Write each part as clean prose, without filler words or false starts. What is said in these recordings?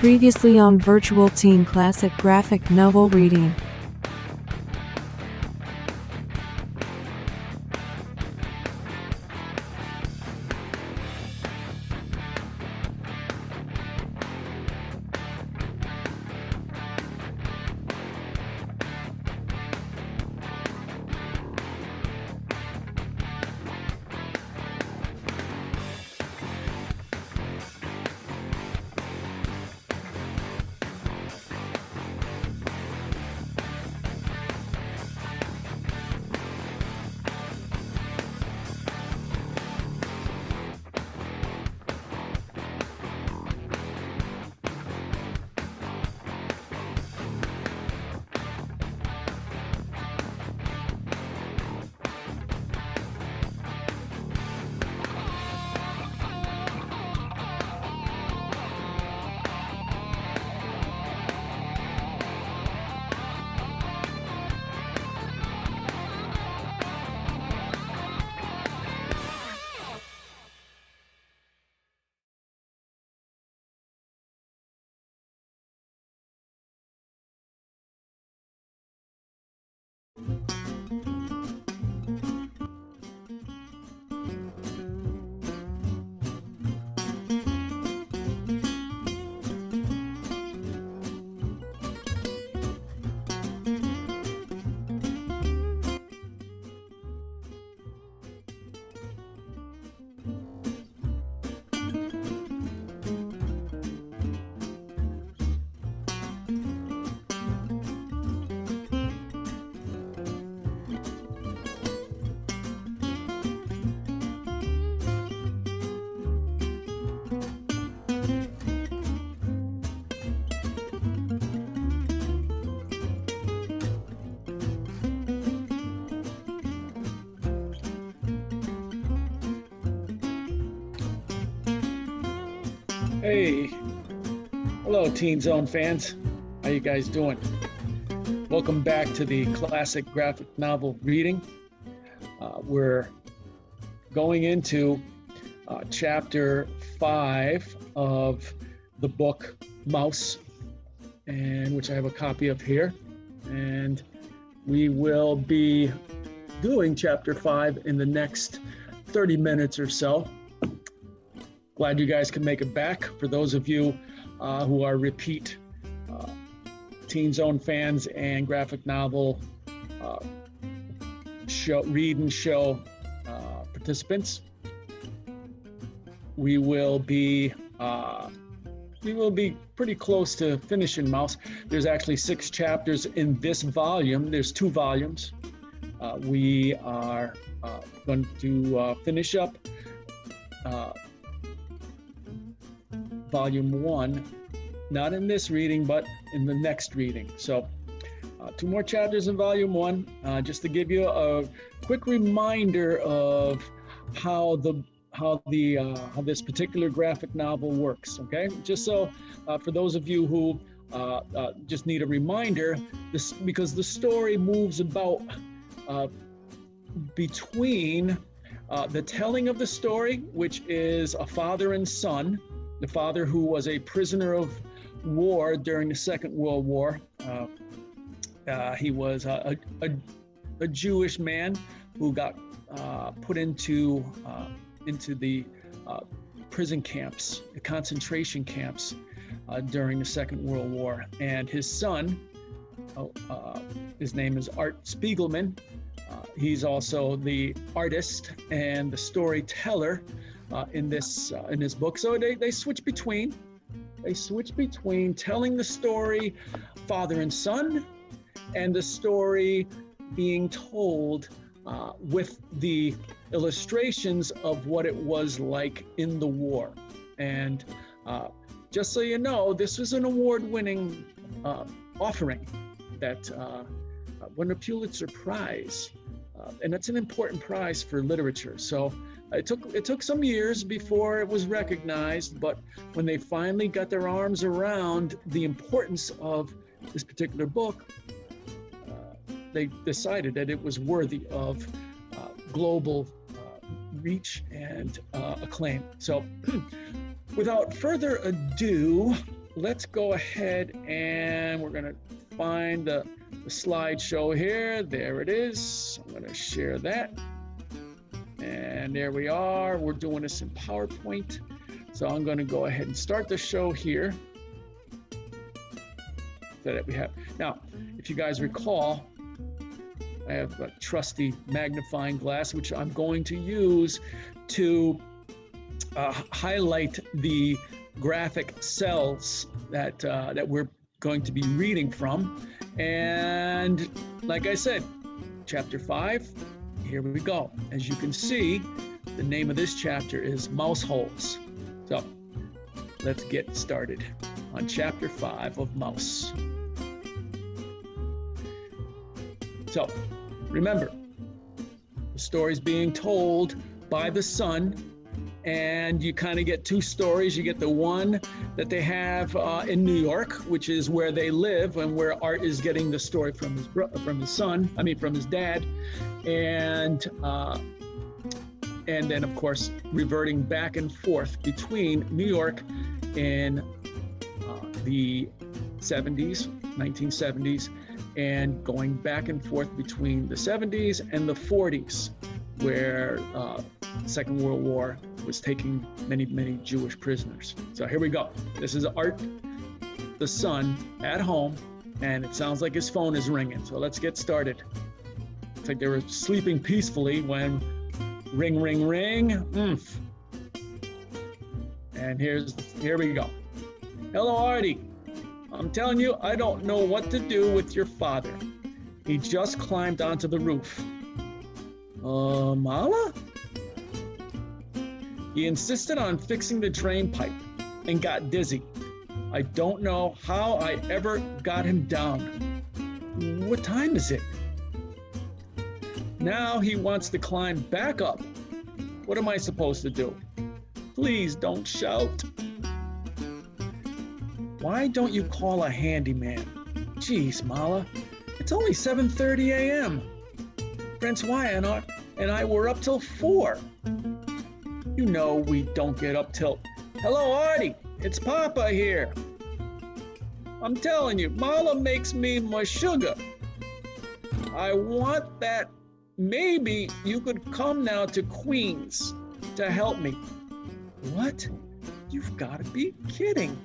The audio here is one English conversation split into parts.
Previously on Virtual Teen Classic Graphic Novel Reading. Hey, hello Teen Zone fans. How you guys doing? Welcome back to the classic graphic novel reading. We're going into chapter 5 of the book Mouse, and which I have a copy of here. And we will be doing chapter 5 in the next 30 minutes or so. Glad you guys can make it back. For those of you who are repeat Teen Zone fans and graphic novel read and show participants, we will be pretty close to finishing Mouse. There's actually 6 chapters in this volume. There's 2 volumes. We are going to finish up volume 1, not in this reading, but in the next reading. So 2 more chapters in volume 1, just to give you a quick reminder of how this particular graphic novel works. Okay, just so for those of you who just need a reminder, because the story moves about between the telling of the story, which is a father and son. The father, who was a prisoner of war during the Second World War, he was a Jewish man who got put into the prison camps, the concentration camps during the Second World War. And his son, his name is Art Spiegelman. He's also the artist and the storyteller in this book. So they switch between telling the story father and son, and the story being told with the illustrations of what it was like in the war. And just so you know, this was an award-winning offering that won a Pulitzer Prize, and that's an important prize for literature. So it took some years before it was recognized, but when they finally got their arms around the importance of this particular book, they decided that it was worthy of global reach and acclaim. So without further ado, let's go ahead and we're going to find the slideshow here. There it is. I'm going to share that. And there we are. We're doing this in PowerPoint. So I'm going to go ahead and start the show here. So that we have. Now, if you guys recall, I have a trusty magnifying glass, which I'm going to use to highlight the graphic cells that we're going to be reading from. And like I said, chapter 5, here we go. As you can see, the name of this chapter is Mouse Holes. So let's get started on chapter 5 of Mouse. So remember, the story's being told by the son, and you kind of get two stories. You get the one that they have in New York, which is where they live, and where Art is getting the story from his dad, and then of course reverting back and forth between New York in the 1970s, and going back and forth between the 70s and the 40s, where Second World War was taking many, many Jewish prisoners. So here we go. This is Art, the son, at home, and it sounds like his phone is ringing. So let's get started. It's like they were sleeping peacefully when ring, ring, ring. And here we go. Hello, Artie. I'm telling you, I don't know what to do with your father. He just climbed onto the roof. Mala? He insisted on fixing the drain pipe and got dizzy. I don't know how I ever got him down. What time is it? Now he wants to climb back up. What am I supposed to do? Please don't shout. Why don't you call a handyman? Geez, Mala, it's only 7:30 a.m. Prince Wyatt and I were up till 4. You know we don't get up till... Hello, Artie, it's Papa here. I'm telling you, Mala makes me my sugar. I want that. Maybe you could come now to Queens to help me. What? You've got to be kidding.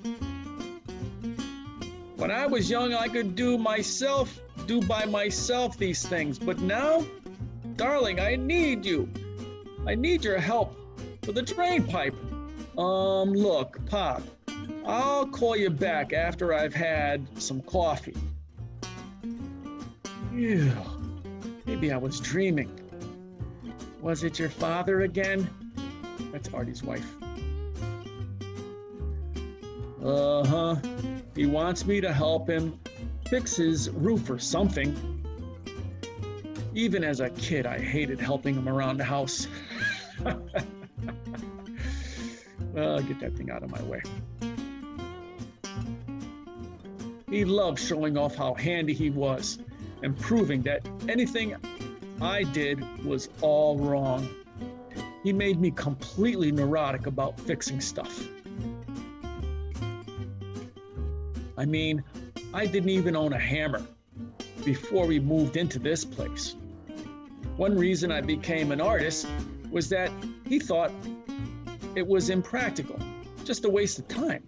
When I was young, I could do by myself these things. But now, darling, I need you. I need your help for the drain pipe. Look, Pop, I'll call you back after I've had some coffee. Ew, maybe I was dreaming. Was it your father again? That's Artie's wife. Uh-huh. He wants me to help him fix his roof or something. Even as a kid, I hated helping him around the house. Well, I'll get that thing out of my way. He loved showing off how handy he was and proving that anything I did was all wrong. He made me completely neurotic about fixing stuff. I mean, I didn't even own a hammer before we moved into this place. One reason I became an artist was that he thought it was impractical, just a waste of time.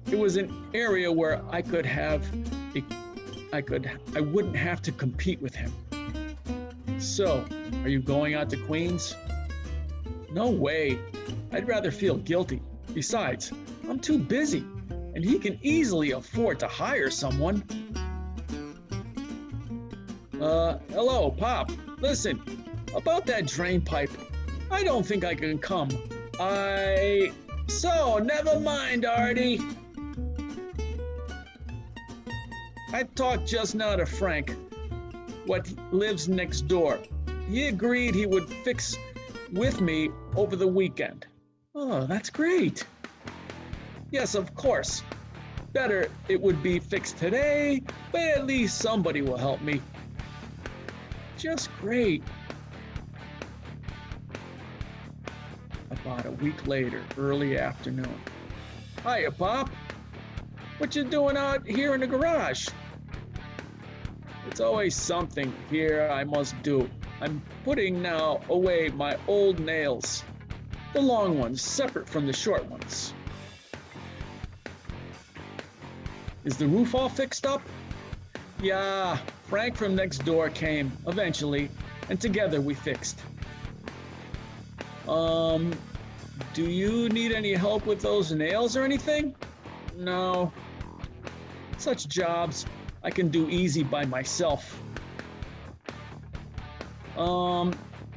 It was an area where I wouldn't have to compete with him. So, are you going out to Queens? No way. I'd rather feel guilty. Besides, I'm too busy, and he can easily afford to hire someone. Hello, Pop. Listen, about that drain pipe, I don't think I can come. So, never mind, Artie. I talked just now to Frank, what lives next door. He agreed he would fix with me over the weekend. Oh, that's great. Yes, of course. Better it would be fixed today, but at least somebody will help me. Just great. About a week later, early afternoon. Hiya, Pop. What you doing out here in the garage? It's always something here I must do. I'm putting now away my old nails, the long ones separate from the short ones. Is the roof all fixed up? Yeah, Frank from next door came eventually, and together we fixed. Do you need any help with those nails or anything? No. Such jobs I can do easy by myself.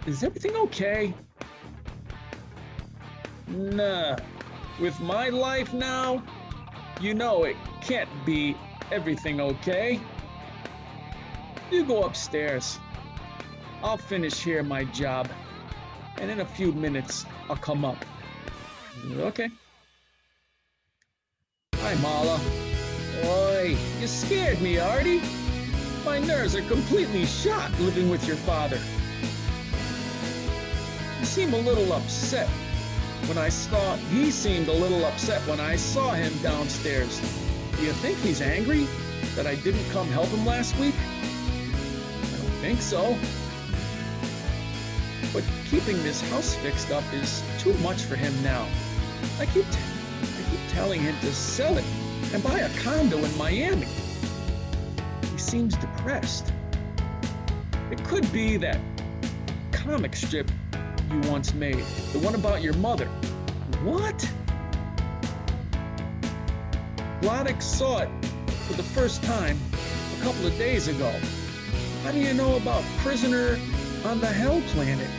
Is everything okay? Nah. With my life now, you know it can't be everything okay. You go upstairs. I'll finish here my job, and in a few minutes I'll come up. Okay. Hi, Mala. Oi, you scared me, Artie. My nerves are completely shot living with your father. He seemed a little upset when I saw him downstairs. Do you think he's angry that I didn't come help him last week? I don't think so. But keeping this house fixed up is too much for him now. I keep telling him to sell it and buy a condo in Miami. He seems depressed. It could be that comic strip you once made, the one about your mother. What? Glodek saw it for the first time a couple of days ago. How do you know about Prisoner on the Hell Planet?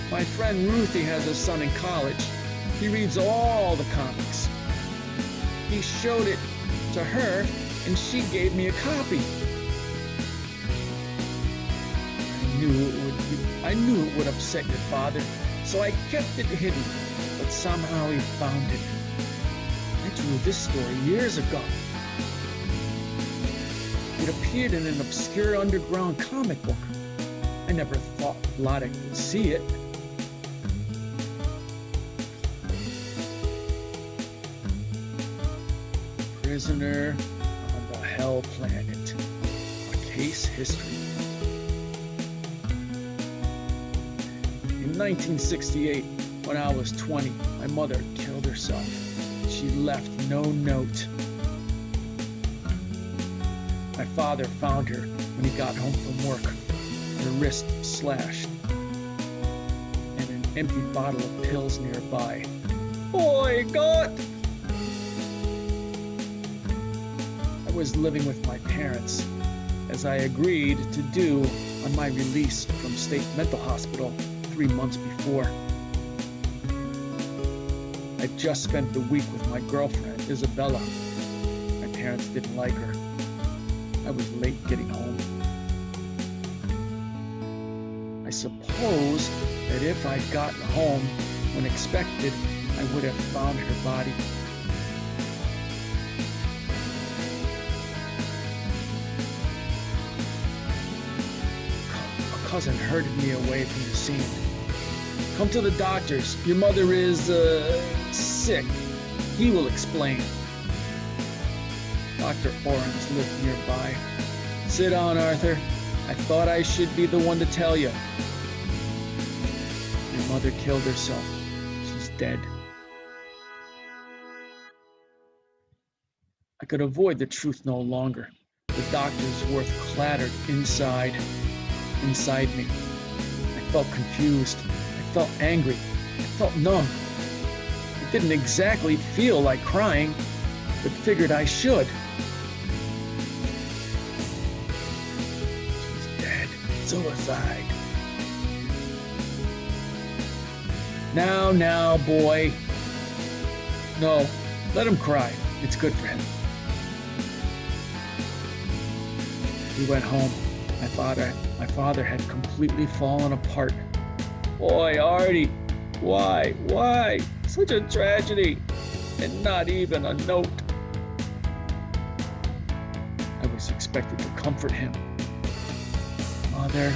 My friend Ruthie has a son in college. He reads all the comics. He showed it to her, and she gave me a copy. I knew it would upset your father, so I kept it hidden, but somehow he found it. I drew this story years ago. It appeared in an obscure underground comic book. I never thought Glodek would see it. Prisoner on the Hell Planet. A case history. In 1968, when I was 20, my mother killed herself. She left no note. My father found her when he got home from work, her wrist slashed, and an empty bottle of pills nearby. Boy, God! I was living with my parents, as I agreed to do on my release from state mental hospital 3 months before. I'd just spent the week with my girlfriend, Isabella. My parents didn't like her. I was late getting home. I suppose that if I'd gotten home when expected, I would have found her body. A cousin herded me away from the scene. Come to the doctor's. Your mother is, sick. He will explain. Dr. Orange lived nearby. Sit down, Arthur. I thought I should be the one to tell you. Your mother killed herself. She's dead. I could avoid the truth no longer. The doctor's words clattered inside me. I felt confused. I felt angry. I felt numb. It didn't exactly feel like crying, but figured I should. She's dead. Suicide. Now, boy. No, let him cry. It's good for him. We went home. My father had completely fallen apart. Boy, Artie, why? Such a tragedy, and not even a note. I was expected to comfort him. Mother.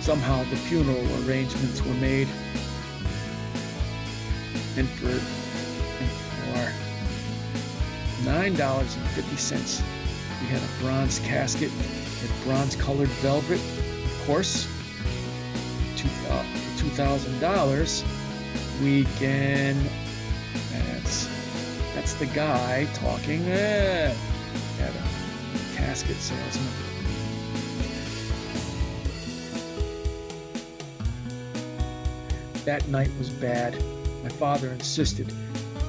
Somehow the funeral arrangements were made. And for $9.50, we had a bronze casket with bronze-colored velvet. Of course, $2,000, we can. That's the guy talking. At a casket salesman. That night was bad. My father insisted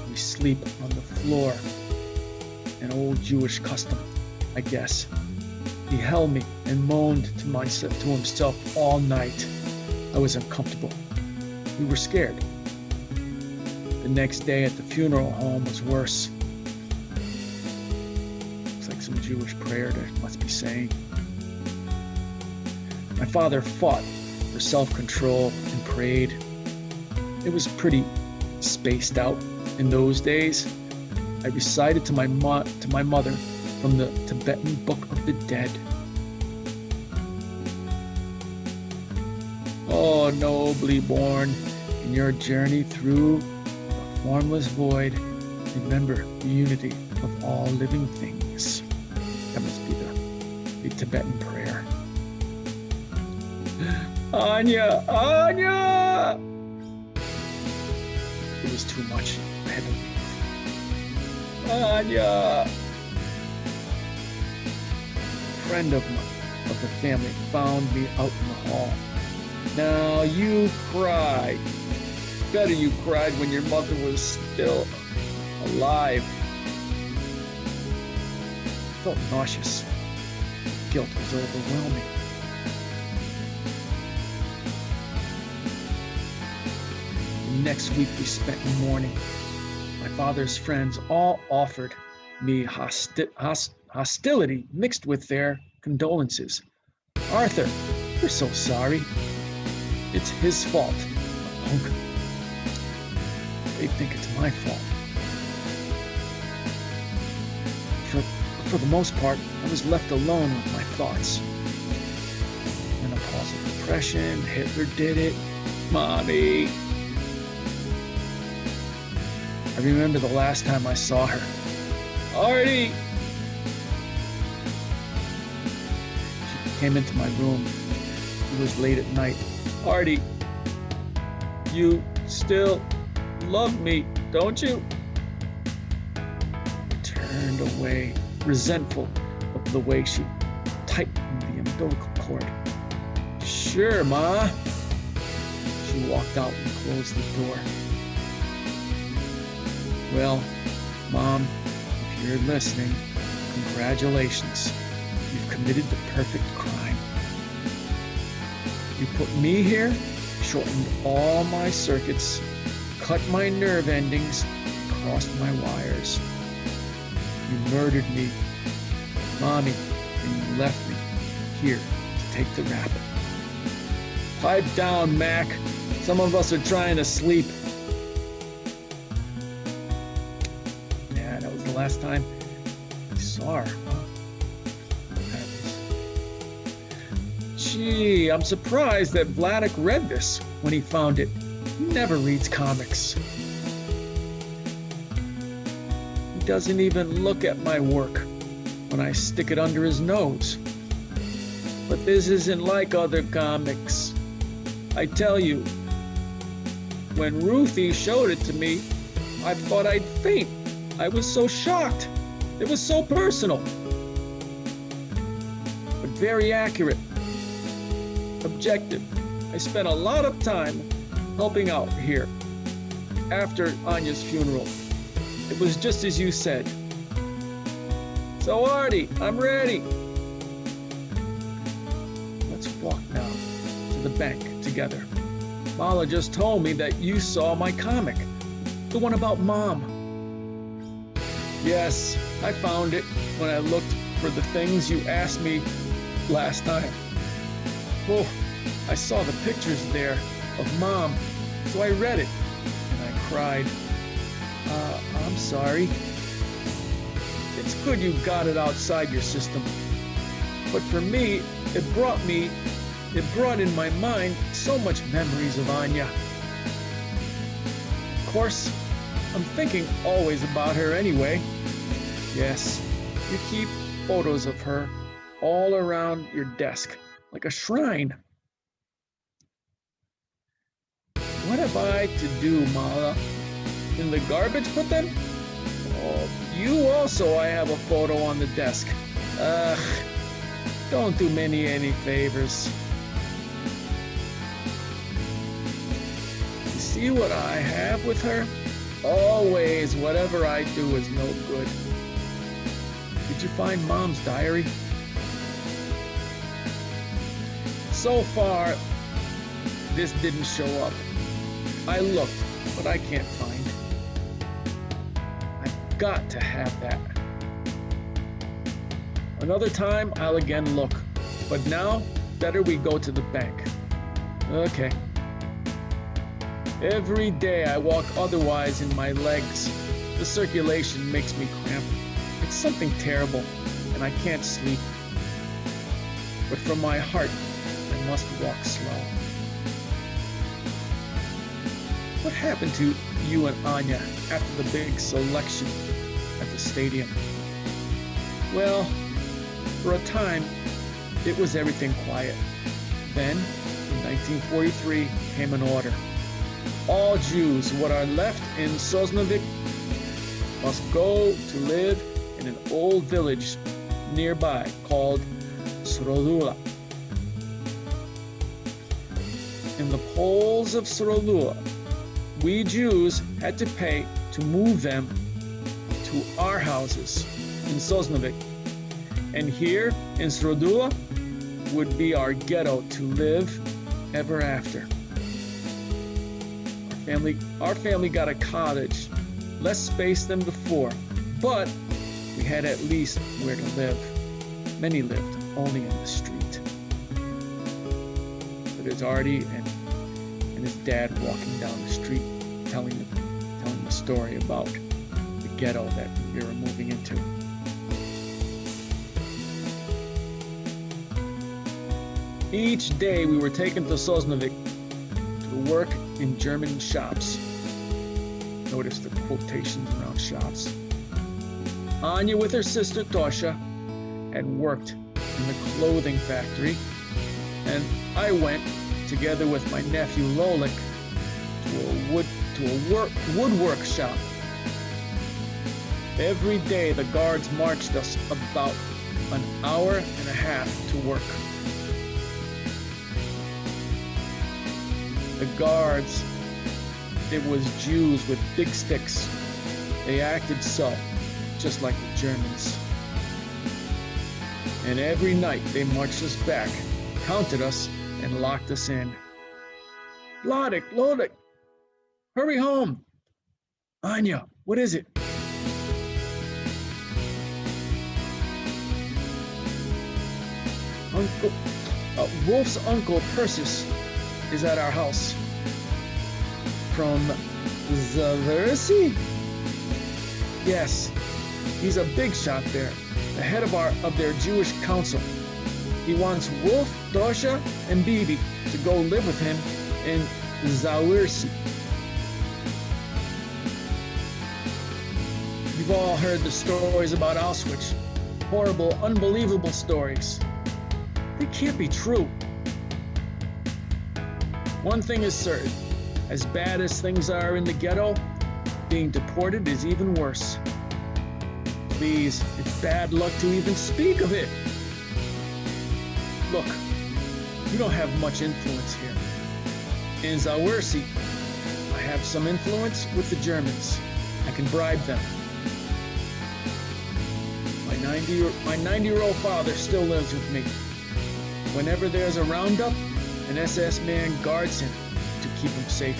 we sleep on the floor. An old Jewish custom, I guess. He held me and moaned to himself all night. I was uncomfortable. We were scared. The next day at the funeral home was worse. It's like some Jewish prayer they must be saying. My father fought for self-control and prayed. It was pretty spaced out in those days. I recited to my mother from the Tibetan Book of the Dead. Oh, nobly born, in your journey through the formless void, remember the unity of all living things. That must be the Tibetan prayer. Anya! Anya! It was too much. I had to leave. Anya! A friend of the family found me out in the hall. Now you cried. Better you cried when your mother was still alive. I felt nauseous. Guilt was overwhelming. The next week we spent in mourning. My father's friends all offered me hostility mixed with their condolences. Arthur, we're so sorry. It's his fault. Punk. They think it's my fault. For the most part, I was left alone with my thoughts. Menopause and depression, Hitler did it, Mommy. I remember the last time I saw her. Artie! She came into my room. It was late at night. Artie, you still love me, don't you? I turned away, resentful of the way she tightened the umbilical cord. Sure, Ma. She walked out and closed the door. Well, Mom, if you're listening, congratulations. You've committed the perfect crime. You put me here, shortened all my circuits, cut my nerve endings, crossed my wires. You murdered me, Mommy, and you left me here to take the rap. Pipe down, Mac. Some of us are trying to sleep. Yeah, that was the last time I saw her. Gee, I'm surprised that Vladik read this when he found it. He never reads comics. He doesn't even look at my work when I stick it under his nose. But this isn't like other comics. I tell you, when Ruthie showed it to me, I thought I'd faint. I was so shocked. It was so personal. But very accurate. Objective. I spent a lot of time helping out here after Anya's funeral. It was just as you said. So Artie, I'm ready. Let's walk now to the bank together. Mala just told me that you saw my comic, the one about Mom. Yes, I found it when I looked for the things you asked me last time. Oh, I saw the pictures there of Mom, so I read it, and I cried. I'm sorry. It's good you got it outside your system. But for me, it brought in my mind so much memories of Anya. Of course, I'm thinking always about her anyway. Yes, you keep photos of her all around your desk, like a shrine. What have I to do, Mala? In the garbage put them? Oh, you also I have a photo on the desk. Ugh, don't do Minnie any favors. You see what I have with her? Always, whatever I do is no good. Did you find Mom's diary? So far, this didn't show up. I looked, but I can't find. I've got to have that. Another time, I'll again look. But now, better we go to the bank. Okay. Every day I walk otherwise in my legs. The circulation makes me cramp. It's something terrible, and I can't sleep. But from my heart, I must walk slow. What happened to you and Anya after the big selection at the stadium? Well, for a time, it was everything quiet. Then, in 1943, came an order. All Jews what are left in Sosnowiec must go to live in an old village nearby called Srodula. In the polls of Srodula, we Jews had to pay to move them to our houses in Sosnowiec. And here in Srodula would be our ghetto to live ever after. Our family got a cottage, less space than before, but we had at least where to live. Many lived only in the street. But there's Artie and his dad walking down the street, telling the story about the ghetto that we were moving into. Each day we were taken to Sosnowiec to work in German shops. Notice the quotations around shops. Anya with her sister Tosha had worked in the clothing factory, and I went together with my nephew Lolik to a woodwork shop. Every day the guards marched us about an hour and a half to work. The guards, it was Jews with big sticks. They acted so, just like the Germans. And every night they marched us back, counted us, and locked us in. Lodek, hurry home. Anya, what is it? Wolf's uncle Persis is at our house. From Zaversey? Yes, he's a big shot there, the head of their Jewish council. He wants Wolf, Dosha, and Bibi to go live with him in Zawirsky. You've all heard the stories about Auschwitz. Horrible, unbelievable stories. They can't be true. One thing is certain, as bad as things are in the ghetto, being deported is even worse. Please, it's bad luck to even speak of it. Look, you don't have much influence here. In Zawirsky, I have some influence with the Germans. I can bribe them. My 90-year-old father still lives with me. Whenever there's a roundup, an SS man guards him to keep him safe.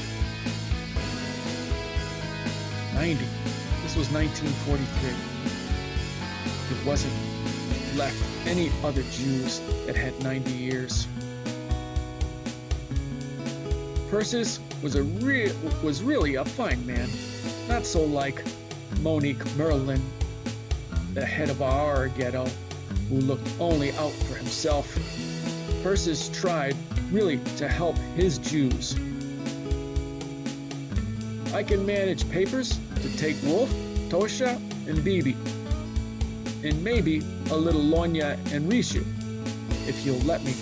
90. This was 1943. There wasn't left any other Jews that had 90 years. Persis was really a fine man, not so like Monique Merlin, the head of our ghetto, who looked only out for himself. Persis tried really to help his Jews. I can manage papers to take Wolf, Tosha, and Bibi. And maybe a little Lonya and Rishu, if you'll let me.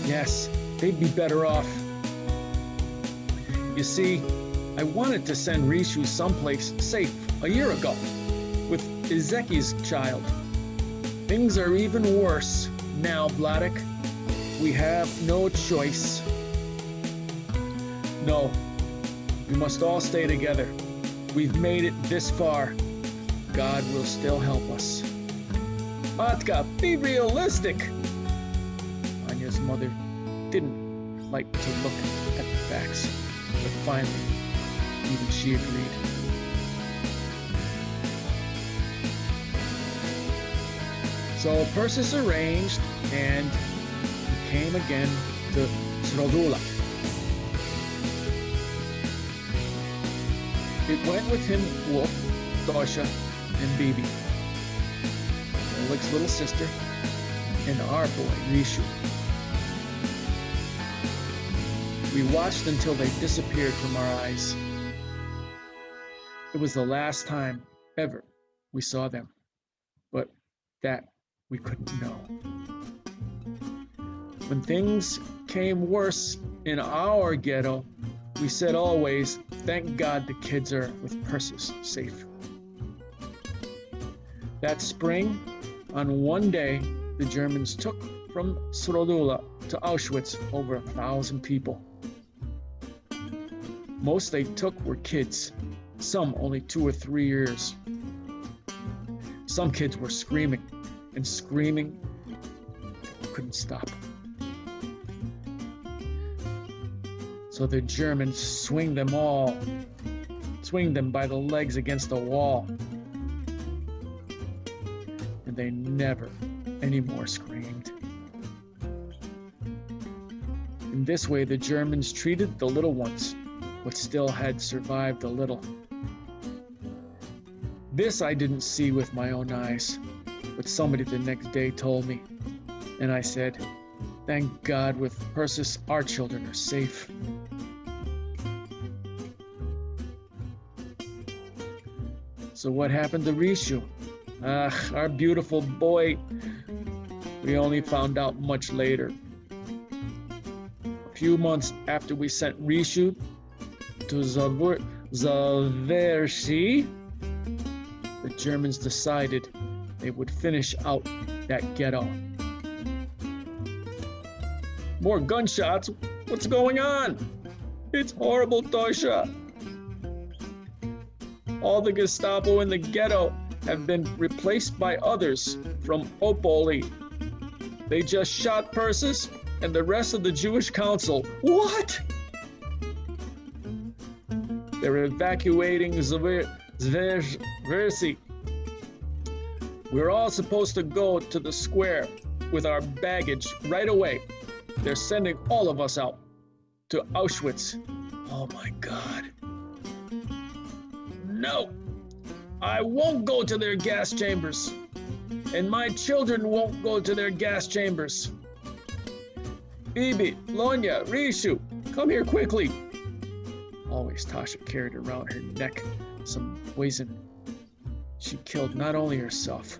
Yes, they'd be better off. You see, I wanted to send Rishu someplace safe a year ago with Ezeki's child. Things are even worse now, Vladek. We have no choice. No, we must all stay together. We've made it this far. God will still help us. Matka, be realistic. Anya's mother didn't like to look at the facts, but finally, even she agreed. So Persis arranged, and he came again to Srodula. It went with him Wolf, Tosha, and Bibi, Oleg's little sister, and our boy, Rishu. We watched until they disappeared from our eyes. It was the last time ever we saw them, but that we couldn't know. When things came worse in our ghetto, we said always, thank God the kids are with Persis safe. That spring, on one day, the Germans took from Srodula to Auschwitz over 1,000 people. Most they took were kids, some only 2 or 3 years. Some kids were screaming and screaming, couldn't stop. So the Germans swing them by the legs against the wall. And they never anymore screamed. In this way, the Germans treated the little ones, what still had survived a little. This I didn't see with my own eyes, but somebody the next day told me. And I said, thank God with Persis, our children are safe. So what happened to Rishu? Our beautiful boy. We only found out much later. A few months after we sent Rishu to Zavershi, the Germans decided they would finish out that ghetto. More gunshots? What's going on? It's horrible, Tosha. All the Gestapo in the ghetto have been replaced by others from Opoli. They just shot Persis and the rest of the Jewish council. What? They're evacuating Zversi. We're all supposed to go to the square with our baggage right away. They're sending all of us out to Auschwitz. Oh my God. No, I won't go to their gas chambers. And my children won't go to their gas chambers. Bibi, Lonya, Rishu, come here quickly. Always Tasha carried around her neck some poison. She killed not only herself,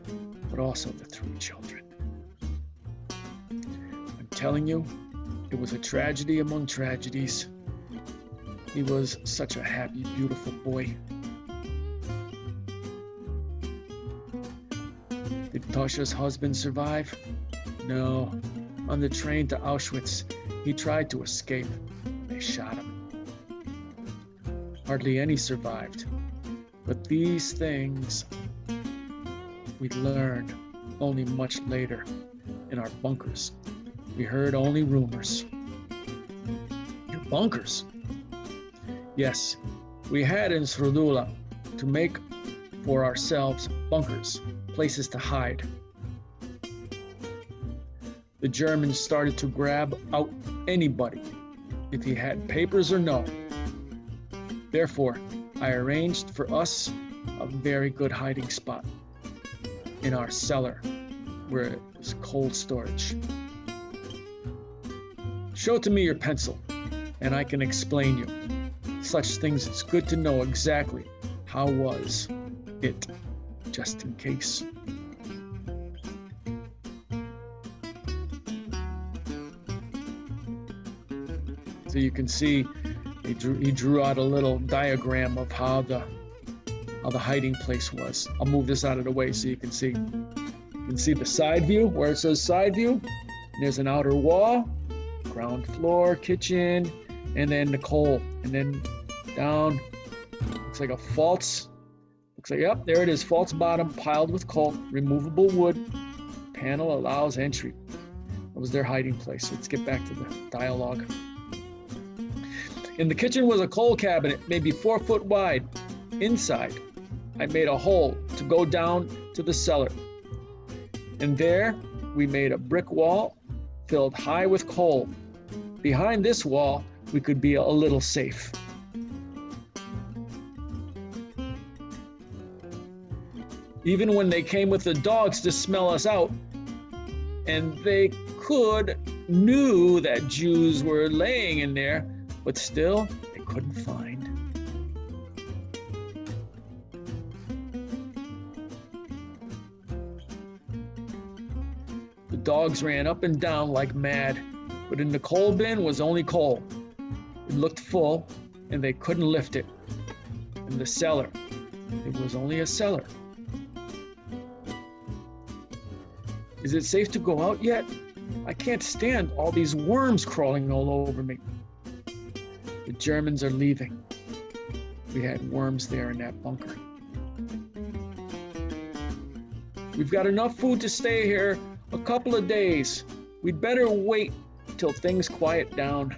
but also the 3 children. I'm telling you, it was a tragedy among tragedies. He was such a happy, beautiful boy. Did Tosha's husband survive? No. On the train to Auschwitz, he tried to escape. They shot him. Hardly any survived. But these things we learned only much later in our bunkers. We heard only rumors. Your bunkers? Yes, we had in Srodula to make for ourselves bunkers, places to hide. The Germans started to grab out anybody, if he had papers or no. Therefore, I arranged for us a very good hiding spot in our cellar, where it was cold storage. Show to me your pencil, and I can explain you. such things, it's good to know exactly how was it, just in case. So you can see he drew out a little diagram of how the hiding place was. I'll move this out of the way so you can see. You can see the side view where it says side view. There's an outer wall, ground floor, kitchen, and then the coal. And then down, looks like a false, looks like, yep, there it is, false bottom piled with coal, removable wood, panel allows entry. That was their hiding place. Let's get back to the dialogue. In the kitchen was a coal cabinet, maybe 4 foot wide. Inside, I made a hole to go down to the cellar. And there, we made a brick wall filled high with coal. Behind this wall, we could be a little safe. Even when they came with the dogs to smell us out, and they knew that Jews were laying in there, but still, they couldn't find. The dogs ran up and down like mad, but in the coal bin was only coal. It looked full, and they couldn't lift it. In the cellar, it was only a cellar. Is it safe to go out yet? I can't stand all these worms crawling all over me. The Germans are leaving. We had worms there in that bunker. We've got enough food to stay here a couple of days. We'd better wait till things quiet down.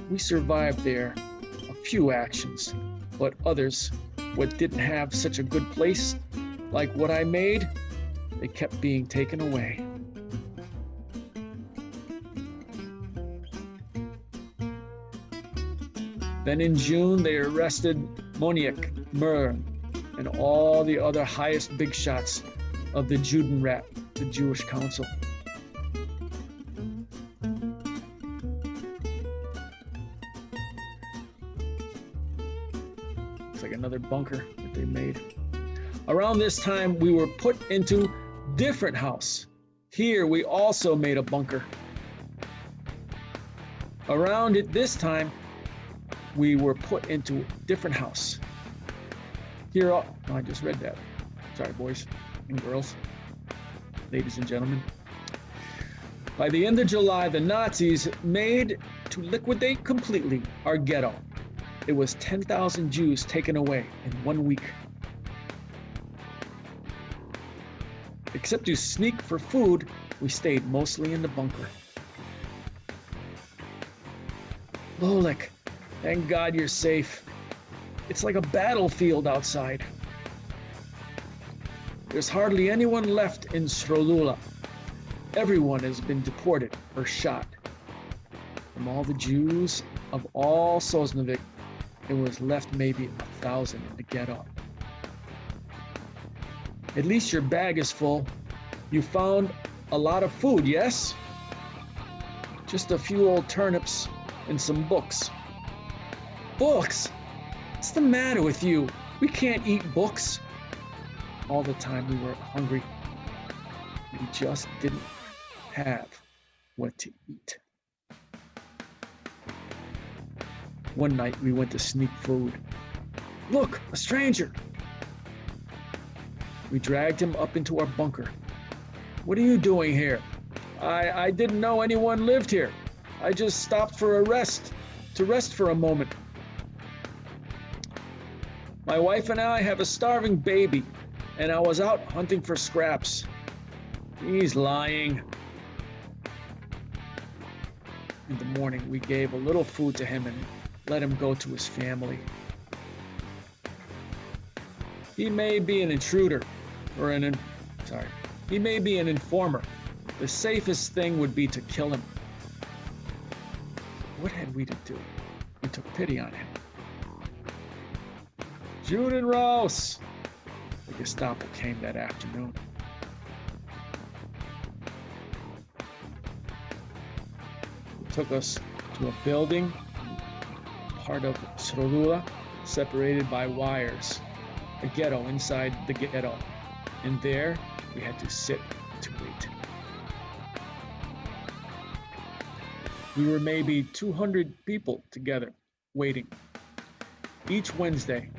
We survived there a few actions, but others, what didn't have such a good place, like what I made, they kept being taken away. Then in June, they arrested Moniak, Mur, and all the other highest big shots of the Judenrat, the Jewish Council. It's like another bunker that they made. Around this time, we were put into different house. Here, we also made a bunker. Around it this time, we were put into a different house. Here, oh, I just read that. Sorry, boys and girls, ladies and gentlemen. By the end of July, the Nazis made to liquidate completely our ghetto. It was 10,000 Jews taken away in 1 week. Except to sneak for food, we stayed mostly in the bunker. Lolik, thank God you're safe. It's like a battlefield outside. There's hardly anyone left in Strolula. Everyone has been deported or shot. From all the Jews of all Sosnovic, there was left maybe 1,000 in the ghetto. At least your bag is full. You found a lot of food, yes? Just a few old turnips and some books. Books? What's the matter with you? We can't eat books. All the time we were hungry. We just didn't have what to eat. One night we went to sneak food. Look, a stranger. We dragged him up into our bunker. What are you doing here? I didn't know anyone lived here. I just stopped for to rest for a moment. My wife and I have a starving baby, and I was out hunting for scraps. He's lying. In the morning, we gave a little food to him and let him go to his family. He may be an intruder, or he may be an informer. The safest thing would be to kill him. What had we to do? We took pity on him. Judenraus! The Gestapo came that afternoon. They took us to a building, part of Srodula, separated by wires, a ghetto inside the ghetto. And there we had to sit to wait. We were maybe 200 people together, waiting. Each Wednesday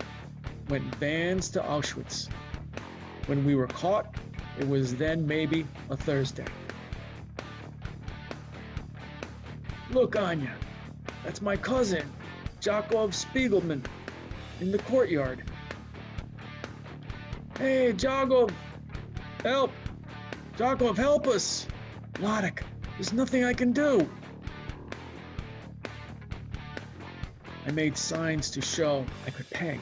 went vans to Auschwitz. When we were caught, it was then maybe a Thursday. Look, Anya, that's my cousin, Jakov Spiegelman, in the courtyard. Hey, Jakov, help! Jakov, help us! Vladek, there's nothing I can do. I made signs to show I could pay.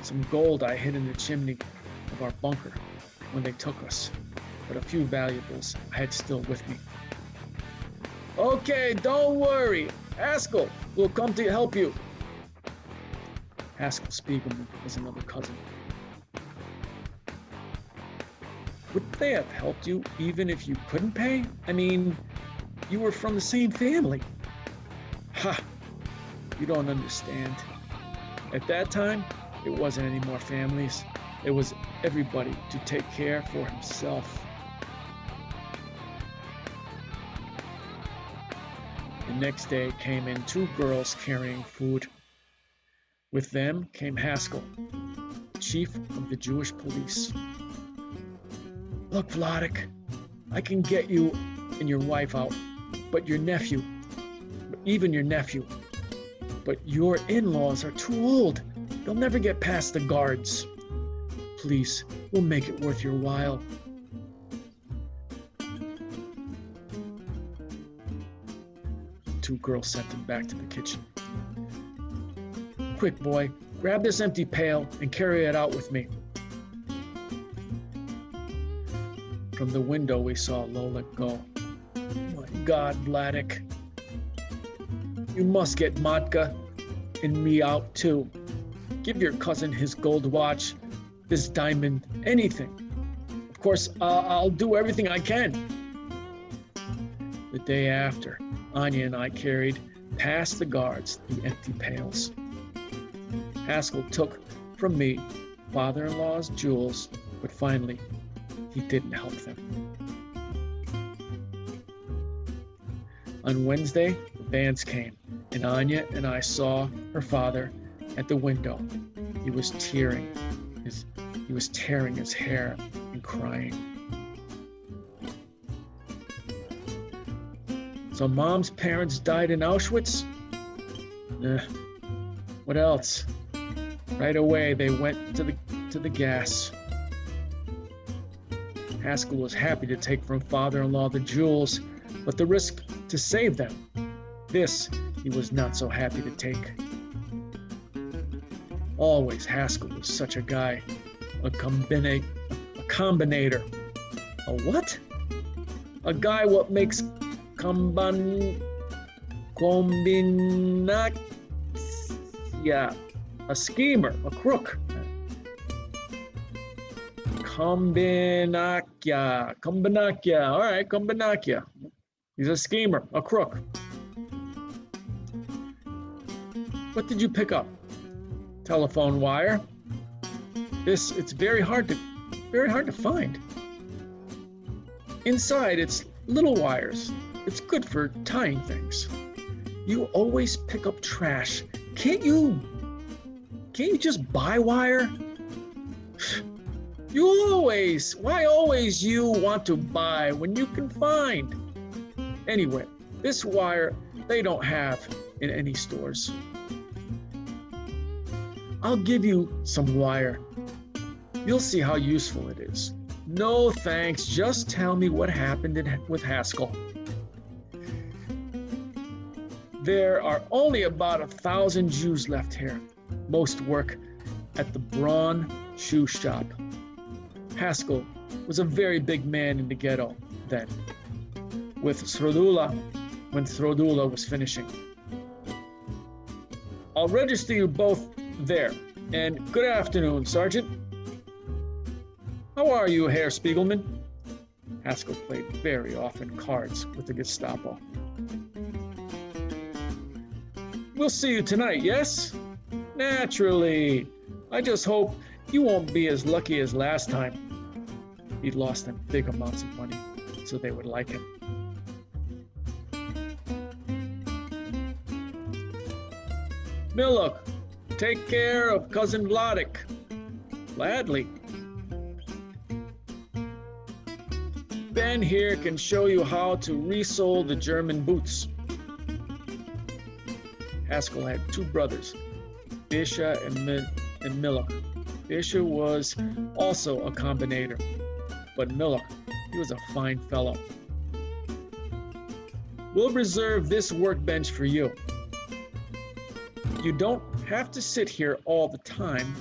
Some gold I hid in the chimney of our bunker when they took us, but a few valuables I had still with me. Okay, don't worry. Haskell will come to help you. Haskell Spiegelman was another cousin. Would they have helped you even if you couldn't pay? I mean, you were from the same family. Ha! You don't understand. At that time, it wasn't any more families. It was everybody to take care for himself. The next day came in 2 girls carrying food. With them came Haskell, chief of the Jewish police. Look, Vladek, I can get you and your wife out, but your nephew, but your in-laws are too old. They'll never get past the guards. Please, we'll make it worth your while. Two girls sent him back to the kitchen. Quick, boy, grab this empty pail and carry it out with me. From the window, we saw Lola go. My God, Vladek. You must get Matka and me out too. Give your cousin his gold watch, this diamond, anything. Of course, I'll do everything I can. The day after, Anya and I carried past the guards the empty pails. Haskell took from me father-in-law's jewels, but finally, he didn't help them. On Wednesday, the bands came, and Anya and I saw her father at the window. He was tearing his hair and crying. So Mom's parents died in Auschwitz? What else? Right away, they went to the gas. Haskell was happy to take from father-in-law the jewels, but the risk to save them, this he was not so happy to take. Always Haskell was such a guy, a combinator. A what? A guy what makes yeah, a schemer, a crook. Kombinakia, all right, kombinakia. He's a schemer, a crook. What did you pick up? Telephone wire. It's very hard to find. Inside, it's little wires. It's good for tying things. You always pick up trash. Can't you just buy wire? Why always you want to buy when you can find? Anyway, this wire they don't have in any stores. I'll give you some wire. You'll see how useful it is. No thanks, just tell me what happened with Haskell. There are only about 1,000 Jews left here. Most work at the Braun shoe shop. Haskell was a very big man in the ghetto then, with Srodula when Srodula was finishing. I'll register you both there, and good afternoon, Sergeant. How are you, Herr Spiegelman? Haskell played very often cards with the Gestapo. We'll see you tonight, yes? Naturally. I just hope you won't be as lucky as last time. He'd lost them big amounts of money, so they would like him. Miluk, take care of Cousin Vladik. Gladly. Ben here can show you how to resole the German boots. Haskell had two brothers, Bisha and Miluk. Bisha was also a combinator, but Miluk, he was a fine fellow. We'll reserve this workbench for you. You don't have to sit here all the time,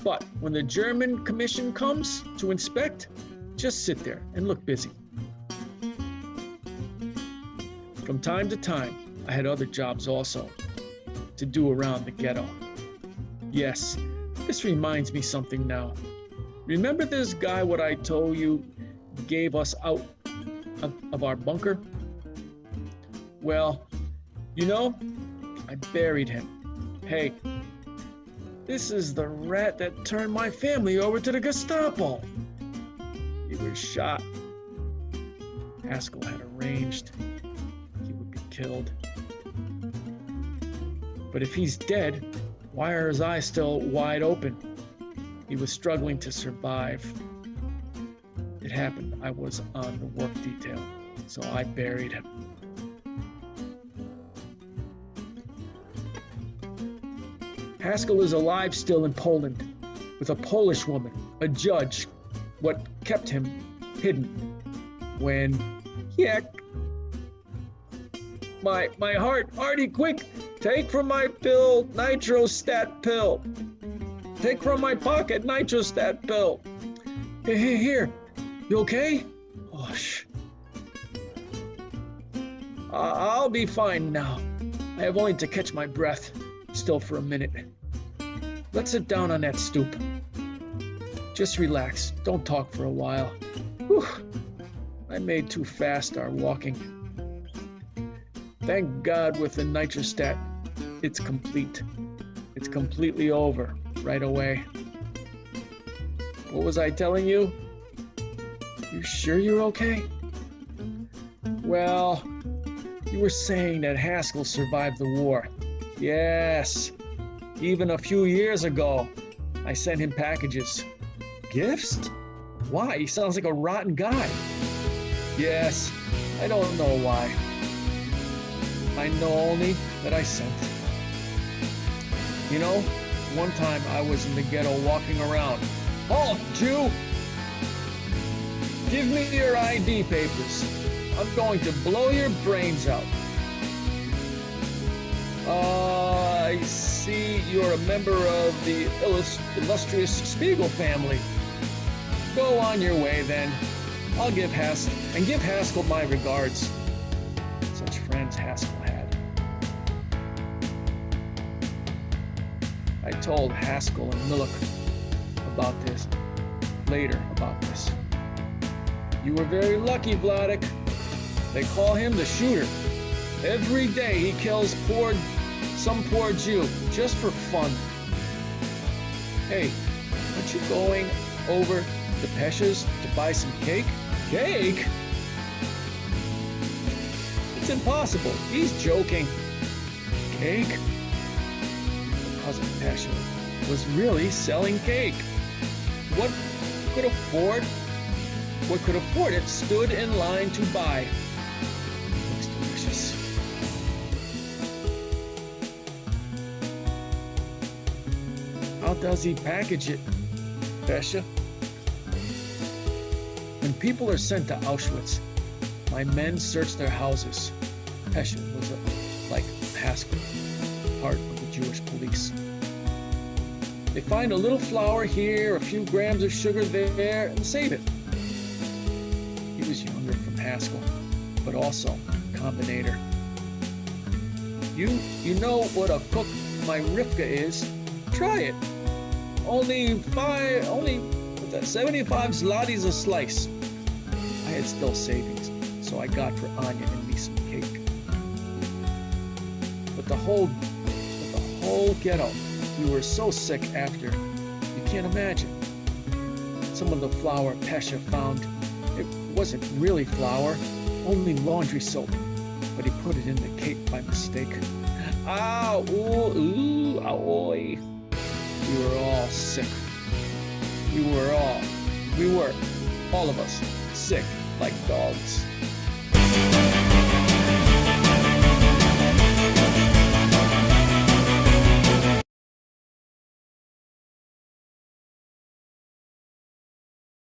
but when the German commission comes to inspect, just sit there and look busy. From time to time, I had other jobs also to do around the ghetto. Yes, this reminds me something now. Remember this guy what I told you gave us out of our bunker? Well, you know, I buried him. Hey, this is the rat that turned my family over to the Gestapo. He was shot. Haskell had arranged he would be killed. But if he's dead, why are his eyes still wide open? He was struggling to survive. It happened. I was on the work detail, so I buried him. Haskell is alive still in Poland with a Polish woman, a judge. What kept him hidden when, my heart, Artie, quick, take from my pill, nitrostat pill. Take from my pocket, nitrostat pill. Hey, here, you okay? Oh, shh. I'll be fine now. I have only to catch my breath, still for a minute. Let's sit down on that stoop. Just relax, don't talk for a while. Whew. I made too fast our walking. Thank God with the nitrostat, it's complete. It's completely over right away. What was I telling you? You sure you're okay? Well, you were saying that Haskell survived the war. Yes, even a few years ago, I sent him packages. Gifts? Why? He sounds like a rotten guy. Yes, I don't know why. I know only that I sent. You know, one time I was in the ghetto walking around. Halt, Jew! Give me your ID papers. I'm going to blow your brains out. I see you're a member of the illustrious Spiegel family. Go on your way then. I'll give Haskell my regards. Such friends Haskell had. I told Haskell and Miluk later about this. You were very lucky, Vladik. They call him the shooter. Every day he kills some poor Jew, just for fun. Hey, aren't you going over to Pesha's to buy some cake? Cake? It's impossible. He's joking. Cake? Cousin Pesha was really selling cake. What could afford it stood in line to buy. Looks delicious. How does he package it, Pesha? When people are sent to Auschwitz, my men search their houses. Pesha was like Haskell, part of the Jewish police. They find a little flour here, a few grams of sugar there, and save it. He was younger from Haskell, but also a combinator. You know what a cook my Rivka is. Try it. Only 75 zlotys a slice. I had still savings, so I got for Anya and me some cake. But the whole ghetto. We were so sick after. You can't imagine. Some of the flour Pesha found, it wasn't really flour, only laundry soap. But he put it in the cake by mistake. Ow, ooh, ow, we were all sick. We were, all of us, sick like dogs.